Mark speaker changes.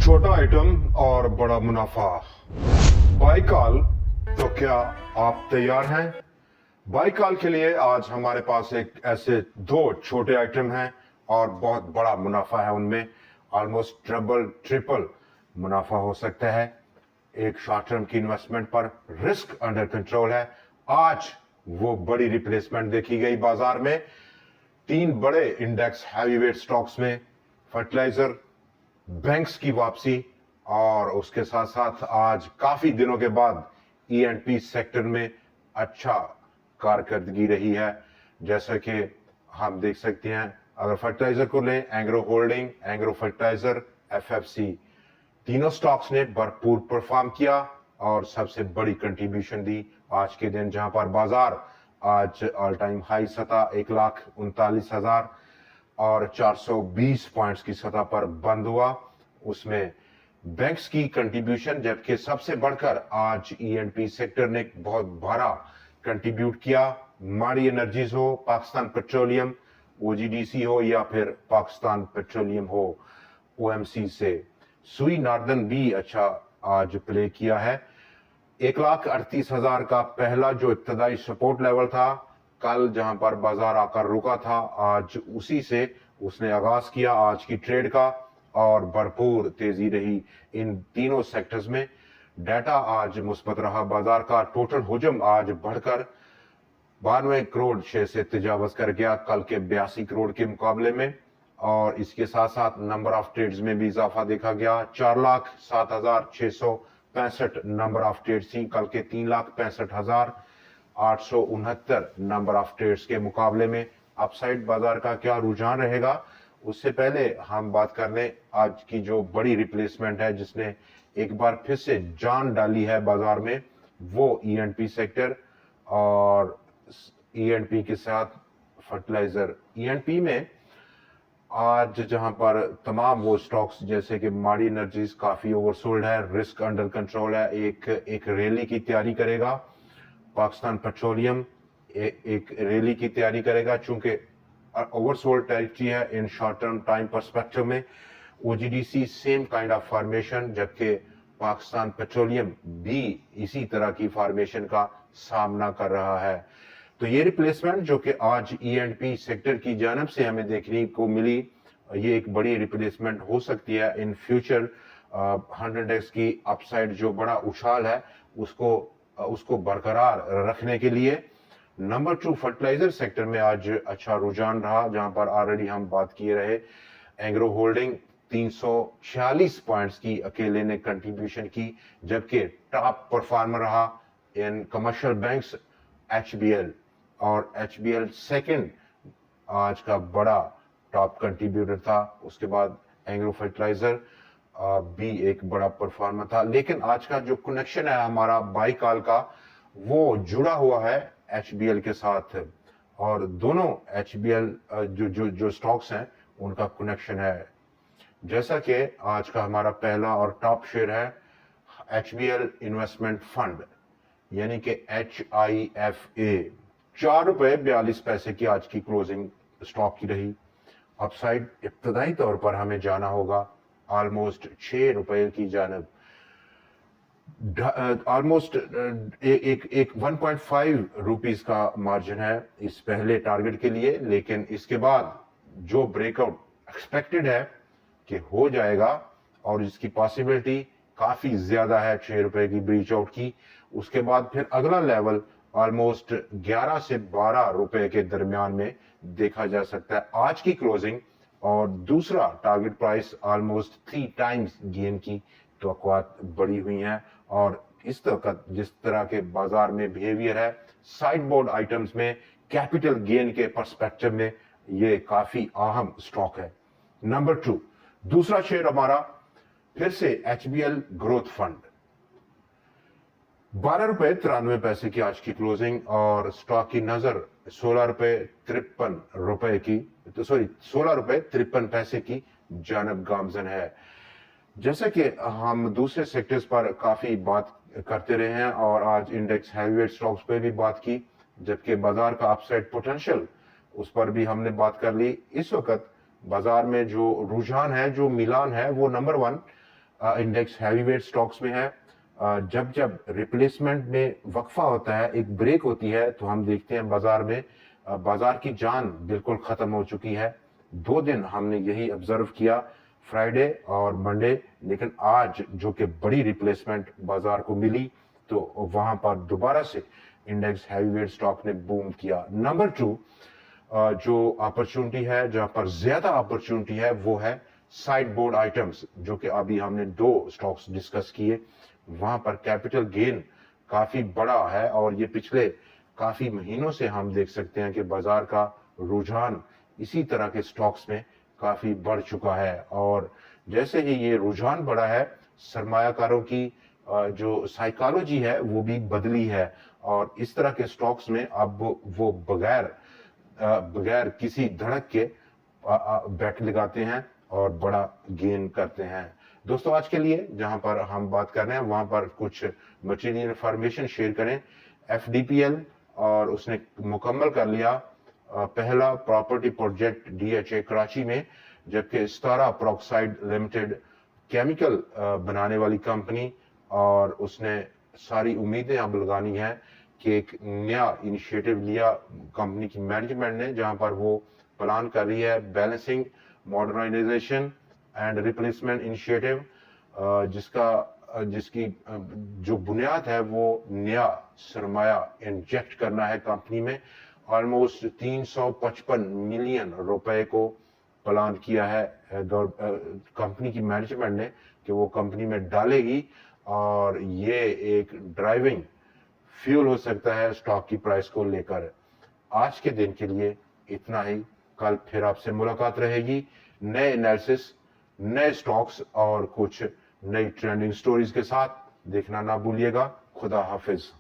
Speaker 1: छोटा आइटम और बड़ा मुनाफा। बाइकाल, तो क्या आप तैयार हैं? बाइकाल के लिए आज हमारे पास एक ऐसे दो छोटे आइटम हैं और बहुत बड़ा मुनाफा है उनमें। ऑलमोस्ट डबल ट्रिपल मुनाफा हो सकता है। एक शॉर्ट टर्म की इन्वेस्टमेंट पर रिस्क अंडर कंट्रोल है। आज वो बड़ी रिप्लेसमेंट देखी गई बाजार में। तीन बड़े इंडेक्स हैवीवेट स्टॉक्स में फर्टिलाइजर, बैंक्स की वापसी और उसके साथ साथ आज काफी दिनों के बाद ईएनपी सेक्टर में अच्छा कारकर्दगी रही है। जैसा कि हम देख सकते हैं, अगर फर्टिलाइजर को लें, Engro holding, Engro fertiliser, FFC, तीनों स्टॉक्स ने भरपूर परफॉर्म किया और सबसे बड़ी कंट्रीब्यूशन दी आज के दिन, जहां पर बाजार आज ऑल टाइम हाई सतह 1,39,000 और 420 पॉइंट्स की सतह पर बंद हुआ। उसमें बैंक्स की कंट्रीब्यूशन, जबकि सबसे बढ़कर आज ईएनपी सेक्टर ने बहुत बड़ा कंट्रीब्यूट किया। माड़ी एनर्जीज हो, पाकिस्तान पेट्रोलियम, ओजीडीसी हो या फिर पाकिस्तान पेट्रोलियम हो ओएमसी से, सुई नार्दन भी अच्छा आज प्ले किया है। 1,38,000 का पहला जो इब्तदाई सपोर्ट लेवल था कल, जहां पर बाजार आकर रुका था, आज उसी से उसने आगाज किया आज की ट्रेड का और भरपूर तेजी रही इन तीनों सेक्टर्स में। डाटा आज मुस्बत रहा बाजार का। टोटल हुजम आज बढ़कर 92 करोड़ शेयर से तजावज कर गया कल के 82 करोड़ के मुकाबले में। और इसके साथ साथ नंबर ऑफ ट्रेड्स में भी इजाफा देखा गया। 4,07,665 नंबर ऑफ ट्रेड्स थी कल के 3,65,869 नंबर ऑफ ट्रेड्स के मुकाबले में। अपसाइड बाजार का क्या रुझान रहेगा, उससे पहले हम बात कर लें आज की जो बड़ी रिप्लेसमेंट है जिसने एक बार फिर से जान डाली है बाजार में, वो ईएनपी सेक्टर और ईएनपी के साथ फर्टिलाइजर। ईएनपी में आज जहां पर तमाम वो स्टॉक्स जैसे कि माड़ी एनर्जीज काफी ओवरसोल्ड है, रिस्क अंडर कंट्रोल है, एक रैली की तैयारी करेगा। पाकिस्तान पेट्रोलियम एक रैली की तैयारी करेगा चूंकि ओवरसोल्ड टेरिटरी है in short term time perspective में। OGDC same kind of formation, जबकि पाकिस्तान पेट्रोलियम भी इसी तरह की फॉर्मेशन का सामना कर रहा है। तो ये रिप्लेसमेंट जो कि आज ईएनपी सेक्टर की जानब से हमें देखने को मिली, ये एक बड़ी रिप्लेसमेंट हो सकती है इन फ्यूचर। 100x की अपसाइड जो बड़ा उछाल है उसको बरकरार रखने के लिए। नंबर 2 फर्टिलाइजर सेक्टर में आज अच्छा रुझान रहा, जहां पर ऑलरेडी हम बात किए रहे। एंग्रो होल्डिंग 346 पॉइंट्स की अकेले ने कंट्रीब्यूशन की, जबकि टॉप परफॉर्मर रहा इन कमर्शियल बैंक्स एचबीएल, और एचबीएल सेकंड आज का बड़ा टॉप कंट्रीब्यूटर था। उसके बाद एंग्रो फर्टिलाइजर भी एक बड़ा परफॉर्मर था। लेकिन आज का जो कनेक्शन है हमारा बाइकाल का, वो जुड़ा हुआ है एचबीएल के साथ, और दोनों एचबीएल जो स्टॉक्स हैं उनका कनेक्शन है। जैसा कि आज का हमारा पहला और टॉप शेयर है एचबीएल इन्वेस्टमेंट फंड, यानी कि HIFA, 4.42 की आज की क्लोजिंग स्टॉक की रही। अपसाइड इब्तदाई तौर पर हमें जाना होगा ऑलमोस्ट 6 रुपए की जानब। ऑलमोस्ट एक 1.5 रुपीज का मार्जिन है इस पहले टारगेट के लिए, लेकिन इसके बाद जो ब्रेकआउट एक्सपेक्टेड है कि हो जाएगा और इसकी पॉसिबिलिटी काफी ज्यादा है 6 रुपए की ब्रीच आउट की। उसके बाद फिर अगला लेवल ऑलमोस्ट 11 से 12 रुपए के दरमियान में देखा जा सकता है आज की क्लोजिंग, और दूसरा target price almost 3 times gain की तवक्कुआत बढ़ी हुई हैं। और इस तरह जिस तरह के बाजार में बिहेवियर है साइड बोर्ड आइटम्स में, कैपिटल गेन के पर्सपेक्टिव में ये काफी अहम स्टॉक है। नंबर 2 दूसरा शेयर हमारा फिर से एचबीएल ग्रोथ फंड, 12.93 की आज की क्लोजिंग, और स्टॉक की नजर 16.53 की, तो सॉरी 16.53 की जानब गामजन है। जैसे कि हम दूसरे सेक्टर्स पर काफी बात करते रहे हैं और आज इंडेक्स हैवीवेट स्टॉक्स पे भी बात की, जबकि बाजार का अपसाइड पोटेंशियल उस पर भी हमने बात कर ली। इस वक्त बाजार में जो रुझान है, जो मिलान है, वो नंबर 1 इंडेक्स हैवीवेट स्टॉक्स में है। जब जब रिप्लेसमेंट में वक्फा होता है, एक ब्रेक होती है, तो हम देखते हैं बाजार में बाजार की जान बिल्कुल खत्म हो चुकी है। 2 दिन हमने यही ऑब्जर्व किया, फ्राइडे और मंडे, लेकिन आज जो कि बड़ी रिप्लेसमेंट बाजार को मिली, तो वहां पर दोबारा से इंडेक्स हैवीवेट स्टॉक ने बूम किया। नंबर 2 जो अपॉर्चुनिटी है, जहां पर ज्यादा अपॉर्चुनिटी है, वो है साइड बोर्ड आइटम्स, जो कि अभी हमने 2 स्टॉक्स डिस्कस किए। वहां पर कैपिटल गेन काफी बड़ा है और ये पिछले काफी महीनों से हम देख सकते हैं कि बाजार का रुझान इसी तरह के स्टॉक्स में काफी बढ़ चुका है। और जैसे ही ये रुझान बढ़ा है, सरमायाकारों की जो साइकोलॉजी है वो भी बदली है और इस तरह के स्टॉक्स में अब वो बगैर किसी धड़क के बेट लगाते हैं और बड़ा गेन करते हैं। दोस्तों, आज के लिए जहां पर हम बात कर रहे हैं वहां पर कुछ मटेरियल इंफॉर्मेशन शेयर करें। एफडीपीएल और उसने मुकम्मल कर लिया पहला प्रॉपर्टी प्रोजेक्ट डीएचए कराची में, जबकि स्टारा प्रोक्साइड लिमिटेड केमिकल बनाने वाली कंपनी, और उसने सारी उम्मीदें अब लगानी है कि एक नया इनिशिएटिव लिया कंपनी की मैनेजमेंट ने, जहां पर वो प्लान कर रही है balancing modernisation and replacement initiative, जिसकी जो बुनियाद है वो नया सरमाया इंजेक्ट करना है कंपनी में। ऑलमोस्ट 355 मिलियन रुपए को प्लान किया है कंपनी की मैनेजमेंट ने कि वो कंपनी में डालेगी, और ये एक ड्राइविंग फ्यूल हो सकता है स्टॉक की प्राइस को लेकर। आज के दिन के लिए इतना ही। कल फिर आपसे मुलाकात रहेगी नए एनालिसिस, नए स्टॉक्स और कुछ नई ट्रेंडिंग स्टोरीज के साथ। देखना ना भूलिएगा। खुदा हाफिज।